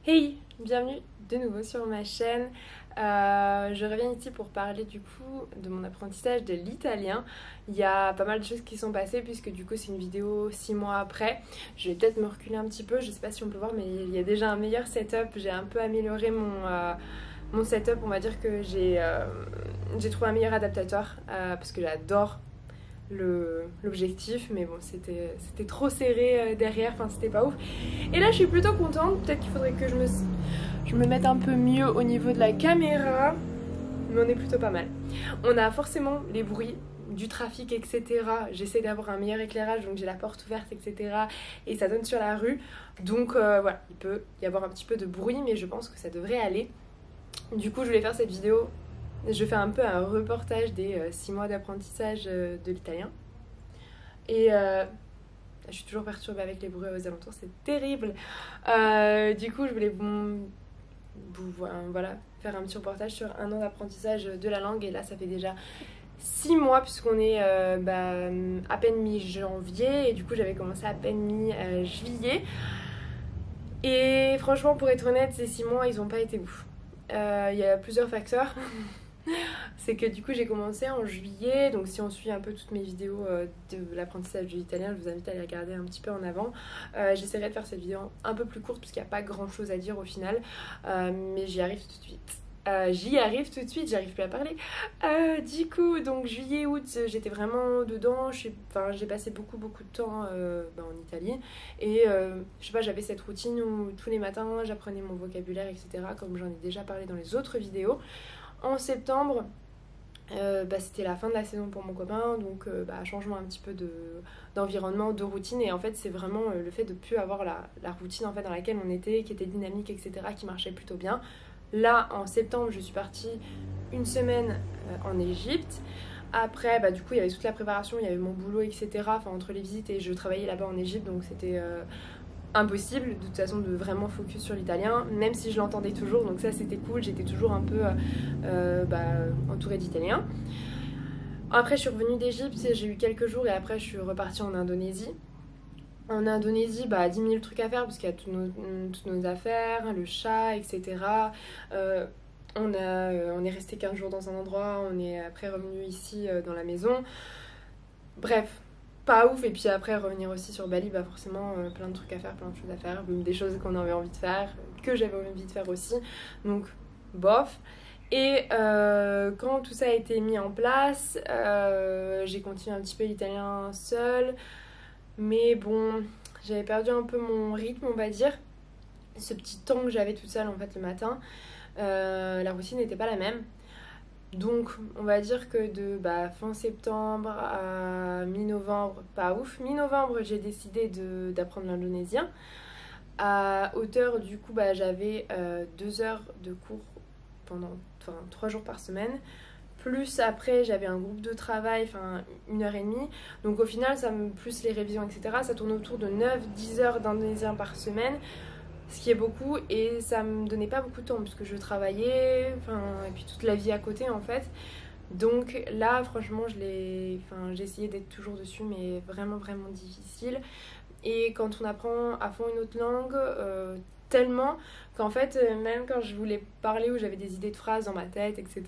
Hey, bienvenue de nouveau sur ma chaîne. Je reviens ici pour parler du coup de mon apprentissage de l'italien. Il y a pas mal de choses qui sont passées puisque du coup c'est une vidéo 6 mois après. Je vais peut-être me reculer un petit peu, je sais pas si on peut voir mais il y a déjà un meilleur setup. J'ai un peu amélioré mon setup, on va dire que j'ai trouvé un meilleur adaptateur parce que j'adore l'objectif, mais bon c'était trop serré derrière, enfin c'était pas ouf. Et là je suis plutôt contente, peut-être qu'il faudrait que je me mette un peu mieux au niveau de la caméra, mais on est plutôt pas mal. On a forcément les bruits du trafic, etc. J'essaie d'avoir un meilleur éclairage, donc j'ai la porte ouverte, etc. Et ça donne sur la rue, donc voilà, il peut y avoir un petit peu de bruit, mais je pense que ça devrait aller. Du coup je voulais faire cette vidéo. Je fais un peu un reportage des 6 mois d'apprentissage de l'italien. Et je suis toujours perturbée avec les bruits aux alentours, c'est terrible. Du coup, je voulais voilà, faire un petit reportage sur un an d'apprentissage de la langue. Et là, ça fait déjà 6 mois, puisqu'on est à peine mi-janvier. Et du coup, j'avais commencé à peine mi-juillet. Et franchement, pour être honnête, ces 6 mois, ils n'ont pas été ouf. Il y a plusieurs facteurs. C'est que du coup j'ai commencé en juillet, donc si on suit un peu toutes mes vidéos de l'apprentissage de l'italien, je vous invite à les regarder un petit peu en avant. J'essaierai de faire cette vidéo un peu plus courte parce qu'il n'y a pas grand chose à dire au final, mais j'y arrive tout de suite. J'arrive plus à parler. Du coup, donc juillet, août, j'étais vraiment dedans. J'ai passé beaucoup de temps en Italie. Et je sais pas, j'avais cette routine où tous les matins j'apprenais mon vocabulaire, etc. Comme j'en ai déjà parlé dans les autres vidéos. En septembre, c'était la fin de la saison pour mon copain, donc changement un petit peu d'environnement, de routine. Et en fait, c'est vraiment le fait de ne plus avoir la routine en fait, dans laquelle on était, qui était dynamique, etc., qui marchait plutôt bien. Là, en septembre, je suis partie une semaine en Égypte. Après, du coup, il y avait toute la préparation, il y avait mon boulot, etc. Enfin, entre les visites, et je travaillais là-bas en Égypte, donc c'était impossible de toute façon de vraiment focus sur l'italien, même si je l'entendais toujours, donc ça c'était cool, j'étais toujours un peu entourée d'italiens. Après je suis revenue d'Égypte, j'ai eu quelques jours et après je suis repartie en Indonésie. En Indonésie, 10 000 trucs à faire parce qu'il y a toutes nos affaires, le chat, etc. On est resté 15 jours dans un endroit, on est après revenu ici dans la maison. Bref, pas ouf. Et puis après revenir aussi sur Bali, forcément plein de trucs à faire, plein de choses à faire, des choses qu'on avait envie de faire, que j'avais envie de faire aussi, donc bof. Et quand tout ça a été mis en place, j'ai continué un petit peu l'italien seule, mais bon, j'avais perdu un peu mon rythme, on va dire, ce petit temps que j'avais toute seule en fait le matin. La routine n'était pas la même. Donc on va dire que de fin septembre à mi-novembre, pas ouf. Mi-novembre j'ai décidé d'apprendre l'indonésien. À hauteur du coup j'avais 2 heures de cours pendant 3 jours par semaine. Plus après j'avais un groupe de travail, 1h30. Donc au final plus les révisions, etc. Ça tourne autour de 9-10 heures d'indonésien par semaine. Ce qui est beaucoup, et ça me donnait pas beaucoup de temps puisque je travaillais, et puis toute la vie à côté en fait. Donc là franchement j'ai essayé d'être toujours dessus, mais vraiment difficile. Et quand on apprend à fond une autre langue, tellement qu'en fait même quand je voulais parler ou j'avais des idées de phrases dans ma tête, etc.,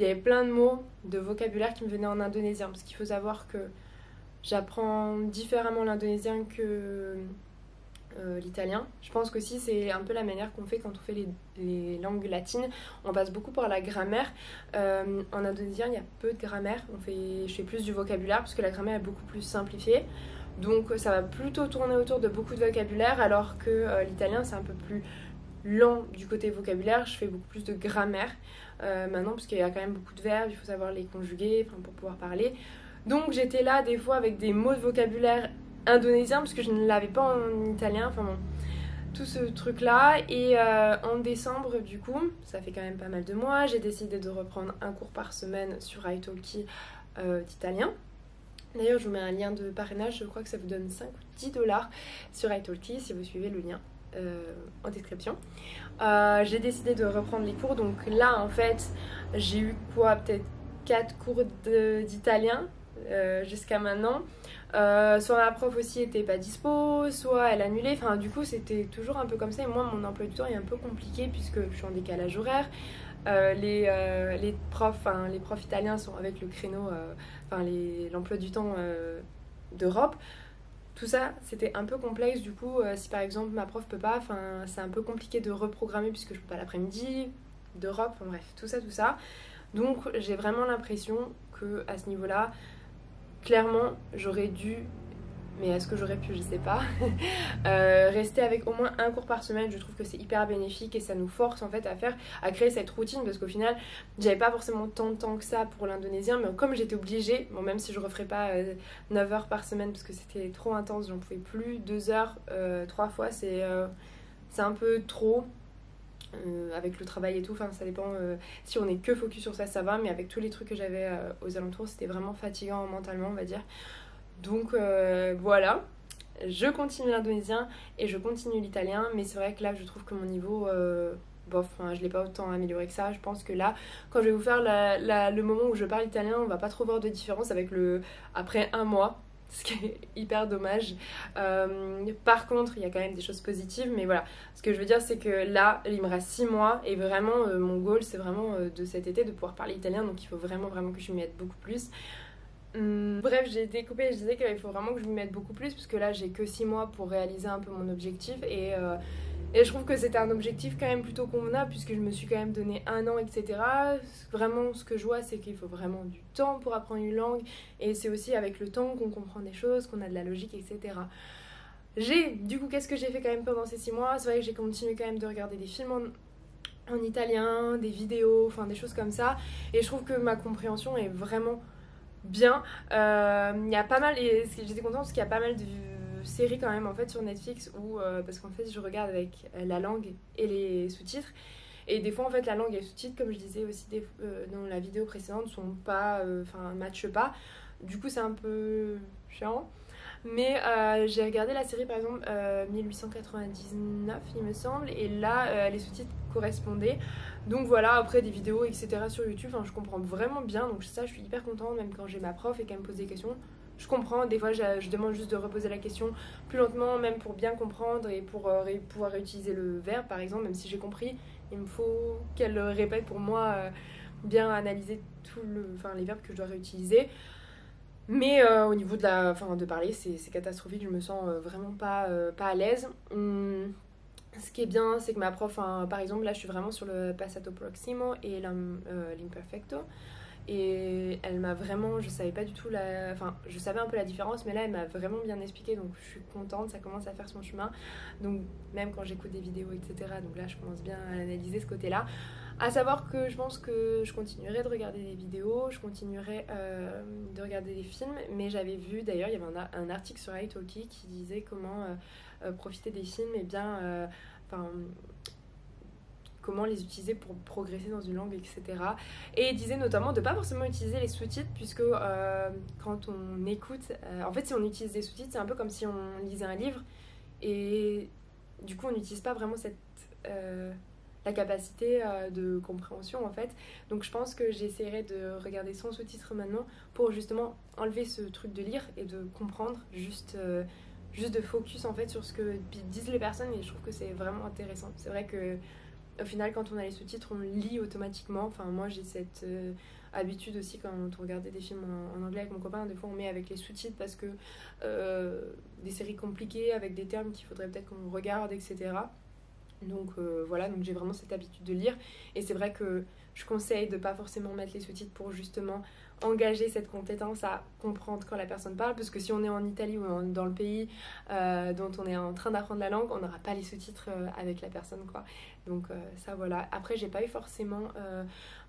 il y avait plein de mots, de vocabulaire qui me venaient en indonésien, parce qu'il faut savoir que j'apprends différemment l'indonésien que l'italien. Je pense qu'aussi c'est un peu la manière qu'on fait quand on fait les langues latines. On passe beaucoup par la grammaire. En indonésien, il y a peu de grammaire. Je fais plus du vocabulaire parce que la grammaire est beaucoup plus simplifiée. Donc ça va plutôt tourner autour de beaucoup de vocabulaire, alors que l'italien c'est un peu plus lent du côté vocabulaire. Je fais beaucoup plus de grammaire maintenant parce qu'il y a quand même beaucoup de verbes, il faut savoir les conjuguer pour pouvoir parler. Donc j'étais là des fois avec des mots de vocabulaire indonésien parce que je ne l'avais pas en italien, tout ce truc là. Et en décembre du coup, ça fait quand même pas mal de mois, j'ai décidé de reprendre un cours par semaine sur italki d'italien. D'ailleurs je vous mets un lien de parrainage, je crois que ça vous donne 5 ou 10 dollars sur italki si vous suivez le lien en description. J'ai décidé de reprendre les cours, donc là en fait j'ai eu peut-être 4 cours d'italien jusqu'à maintenant. Soit ma prof aussi était pas dispo, soit elle annulait. Enfin, du coup, c'était toujours un peu comme ça. Et moi, mon emploi du temps est un peu compliqué puisque je suis en décalage horaire. Les profs italiens sont avec le créneau, l'emploi du temps d'Europe. Tout ça, c'était un peu complexe. Du coup, si par exemple ma prof peut pas, c'est un peu compliqué de reprogrammer puisque je peux pas l'après-midi d'Europe. Enfin bref, tout ça, tout ça. Donc, j'ai vraiment l'impression que à ce niveau-là, clairement, j'aurais dû, mais est-ce que j'aurais pu, je sais pas, rester avec au moins un cours par semaine. Je trouve que c'est hyper bénéfique et ça nous force en fait à créer cette routine parce qu'au final, j'avais pas forcément tant de temps que ça pour l'indonésien, mais comme j'étais obligée, bon, même si je referais pas 9 heures par semaine parce que c'était trop intense, j'en pouvais plus, 2 heures, 3 fois, c'est un peu trop. Avec le travail et tout, enfin ça dépend, si on est que focus sur ça, ça va, mais avec tous les trucs que j'avais aux alentours, c'était vraiment fatigant mentalement, on va dire. Donc voilà, je continue l'indonésien et je continue l'italien, mais c'est vrai que là je trouve que mon niveau, bof, je l'ai pas autant amélioré que ça. Je pense que là, quand je vais vous faire le moment où je parle italien, on va pas trop voir de différence après un mois. Ce qui est hyper dommage. Par contre, il y a quand même des choses positives, mais voilà. Ce que je veux dire, c'est que là, il me reste 6 mois et vraiment, mon goal, c'est vraiment de cet été de pouvoir parler italien. Donc, il faut vraiment, vraiment que je m'y mette beaucoup plus. Bref, j'ai été coupée et je disais qu'il faut vraiment que je m'y mette beaucoup plus, parce que là, j'ai que 6 mois pour réaliser un peu mon objectif. Et je trouve que c'était un objectif quand même plutôt convenable puisque je me suis quand même donné un an, etc. Vraiment, ce que je vois, c'est qu'il faut vraiment du temps pour apprendre une langue et c'est aussi avec le temps qu'on comprend des choses, qu'on a de la logique, etc. Du coup, qu'est-ce que j'ai fait quand même pendant ces 6 mois? C'est vrai que j'ai continué quand même de regarder des films en italien, des vidéos, enfin des choses comme ça. Et je trouve que ma compréhension est vraiment bien. Il y a pas mal, et j'étais contente parce qu'il y a pas mal de séries quand même en fait sur Netflix où parce qu'en fait je regarde avec la langue et les sous-titres et des fois en fait la langue et les sous-titres, comme je disais aussi dans la vidéo précédente, sont pas matchent pas, du coup c'est un peu chiant. Mais j'ai regardé la série par exemple 1899 il me semble, et là les sous-titres correspondaient. Donc voilà, après des vidéos etc sur YouTube, je comprends vraiment bien, donc ça je suis hyper contente, même quand j'ai ma prof et qu'elle me pose des questions. Je comprends, des fois je demande juste de reposer la question plus lentement, même pour bien comprendre et pour pouvoir réutiliser le verbe par exemple, même si j'ai compris, il me faut qu'elle le répète pour moi, bien analyser les verbes que je dois réutiliser. Mais au niveau de parler, c'est catastrophique, je me sens vraiment pas à l'aise. Ce qui est bien, c'est que ma prof, par exemple, là je suis vraiment sur le passato proximo et l'imperfecto. Et elle m'a vraiment, je savais pas du tout je savais un peu la différence, mais là elle m'a vraiment bien expliqué, donc je suis contente, ça commence à faire son chemin. Donc même quand j'écoute des vidéos, etc., donc là je commence bien à analyser ce côté-là. À savoir que je pense que je continuerai de regarder des vidéos, je continuerai de regarder des films, mais j'avais vu, d'ailleurs, il y avait un article sur italki qui disait comment profiter des films et bien, comment les utiliser pour progresser dans une langue, etc. Et il disait notamment de pas forcément utiliser les sous-titres, puisque quand on écoute, en fait si on utilise des sous-titres, c'est un peu comme si on lisait un livre, et du coup on n'utilise pas vraiment la capacité de compréhension en fait. Donc je pense que j'essaierai de regarder sans sous-titres maintenant pour justement enlever ce truc de lire et de comprendre, juste de focus en fait sur ce que disent les personnes, et je trouve que c'est vraiment intéressant. C'est vrai que au final, quand on a les sous-titres, on lit automatiquement. Enfin, moi, j'ai cette habitude aussi quand on regardait des films en anglais avec mon copain. Des fois, on met avec les sous-titres parce que des séries compliquées avec des termes qu'il faudrait peut-être qu'on regarde, etc. Donc voilà, donc j'ai vraiment cette habitude de lire. Et c'est vrai que je conseille de pas forcément mettre les sous-titres pour justement engager cette compétence à comprendre quand la personne parle, parce que si on est en Italie ou dans le pays dont on est en train d'apprendre la langue, on n'aura pas les sous-titres avec la personne, quoi. Donc ça voilà. Après j'ai pas eu forcément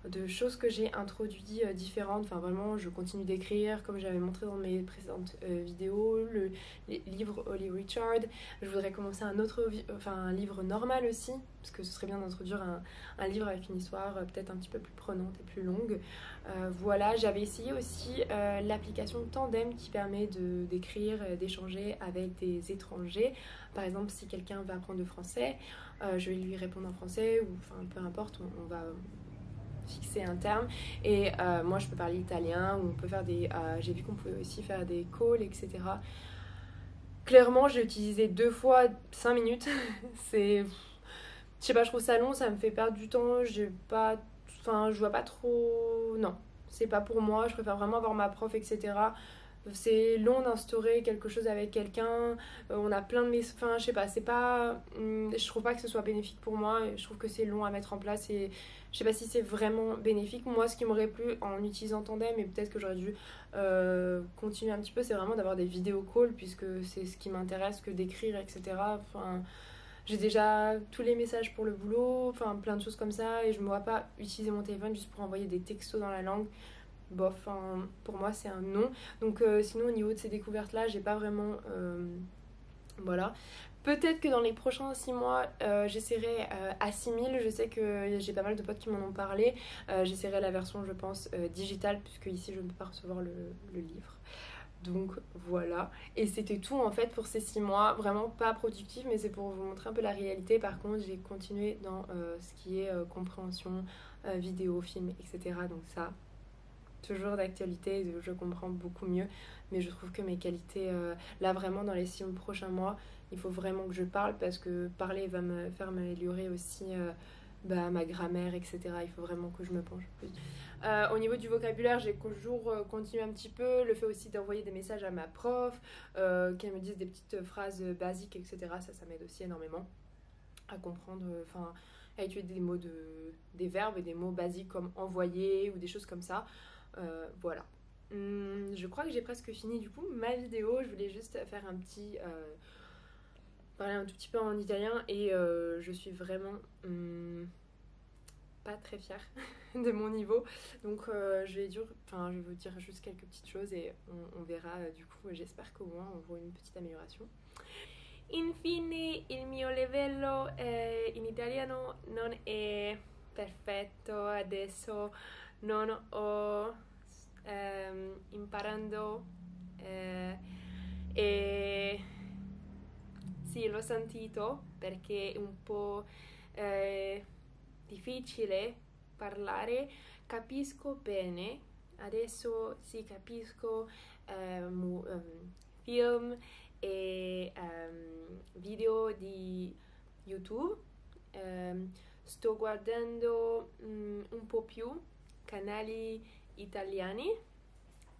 de choses que j'ai introduites différentes. Enfin vraiment je continue d'écrire comme j'avais montré dans mes précédentes vidéos, le livre Holly Richard. Je voudrais commencer un livre normal aussi, parce que ce serait bien d'introduire un livre avec une histoire peut-être un petit peu plus prenante et plus longue. Voilà, j'avais essayé aussi l'application Tandem qui permet d'écrire, d'échanger avec des étrangers. Par exemple, si quelqu'un veut apprendre le français, je vais lui répondre en français, ou enfin peu importe, on va fixer un terme. Et moi je peux parler italien, ou on peut faire des... j'ai vu qu'on pouvait aussi faire des calls, etc. Clairement, j'ai utilisé 2 fois 5 minutes. C'est... Je sais pas, je trouve ça long, ça me fait perdre du temps. J'ai pas... Enfin, je vois pas trop... Non, c'est pas pour moi. Je préfère vraiment avoir ma prof, etc. C'est long d'instaurer quelque chose avec quelqu'un. On a plein de enfin, je sais pas, c'est pas... Je trouve pas que ce soit bénéfique pour moi. Je trouve que c'est long à mettre en place et je sais pas si c'est vraiment bénéfique. Moi, ce qui m'aurait plu en utilisant Tandem, et peut-être que j'aurais dû continuer un petit peu, c'est vraiment d'avoir des vidéo calls, puisque c'est ce qui m'intéresse que d'écrire, etc. Enfin, j'ai déjà tous les messages pour le boulot, enfin plein de choses comme ça, et je me vois pas utiliser mon téléphone juste pour envoyer des textos dans la langue. Bof, enfin, pour moi c'est un non. Donc sinon au niveau de ces découvertes là, j'ai pas vraiment... voilà. Peut-être que dans les prochains 6 mois, j'essaierai à 6000. Je sais que j'ai pas mal de potes qui m'en ont parlé. J'essaierai la version, je pense, digitale, puisque ici je ne peux pas recevoir le livre. Donc voilà. Et c'était tout en fait pour ces 6 mois. Vraiment pas productif, mais c'est pour vous montrer un peu la réalité. Par contre, j'ai continué dans ce qui est compréhension, vidéo, film, etc. Donc ça, toujours d'actualité, je comprends beaucoup mieux. Mais je trouve que mes qualités, là vraiment dans les 6 prochains mois, il faut vraiment que je parle, parce que parler va me faire m'améliorer aussi ma grammaire, etc. Il faut vraiment que je me penche plus. Au niveau du vocabulaire, j'ai toujours continué un petit peu. Le fait aussi d'envoyer des messages à ma prof, qu'elle me dise des petites phrases basiques, etc. Ça m'aide aussi énormément à comprendre, enfin à utiliser des mots des verbes et des mots basiques comme envoyer ou des choses comme ça. Voilà. Je crois que j'ai presque fini du coup ma vidéo. Je voulais juste faire un petit... parler un tout petit peu en italien, et je suis vraiment pas très fière de mon niveau. Donc je vais vous dire juste quelques petites choses et on verra. Du coup, j'espère qu'au moins on voit une petite amélioration. Infine, il mio livello in italiano non è perfetto. Adesso non ho imparando e sì, l'ho sentito perché è un po' difficile parlare. Capisco bene, adesso sì, capisco film e video di YouTube. Sto guardando un po' più canali italiani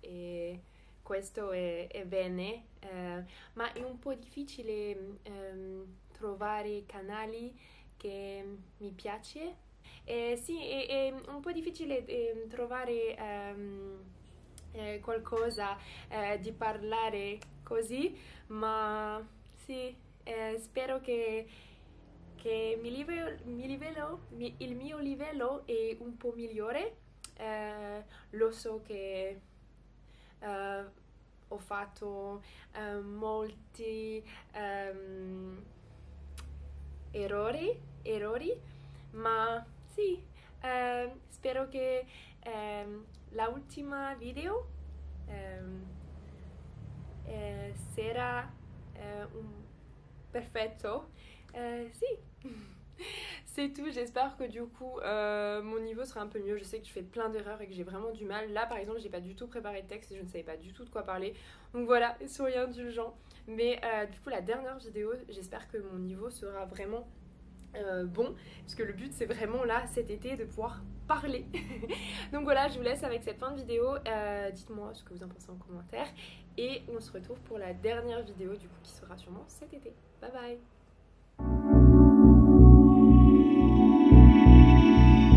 e questo è bene, ma è un po' difficile trovare canali che mi piace. Sì, è un po' difficile trovare qualcosa di parlare così, ma sì, spero che il mio livello è un po' migliore. Lo so che ho fatto molti errori, ma sì, spero che la ultima video sarà perfetto. Si. C'est tout, j'espère que du coup mon niveau sera un peu mieux. Je sais que je fais plein d'erreurs et que j'ai vraiment du mal. Là par exemple, j'ai pas du tout préparé de texte et je ne savais pas du tout de quoi parler. Donc voilà, soyez indulgents. Mais du coup, la dernière vidéo, j'espère que mon niveau sera vraiment bon, parce que le but c'est vraiment là cet été de pouvoir parler. Donc voilà, je vous laisse avec cette fin de vidéo. Dites-moi ce que vous en pensez en commentaire et on se retrouve pour la dernière vidéo du coup qui sera sûrement cet été. Bye bye.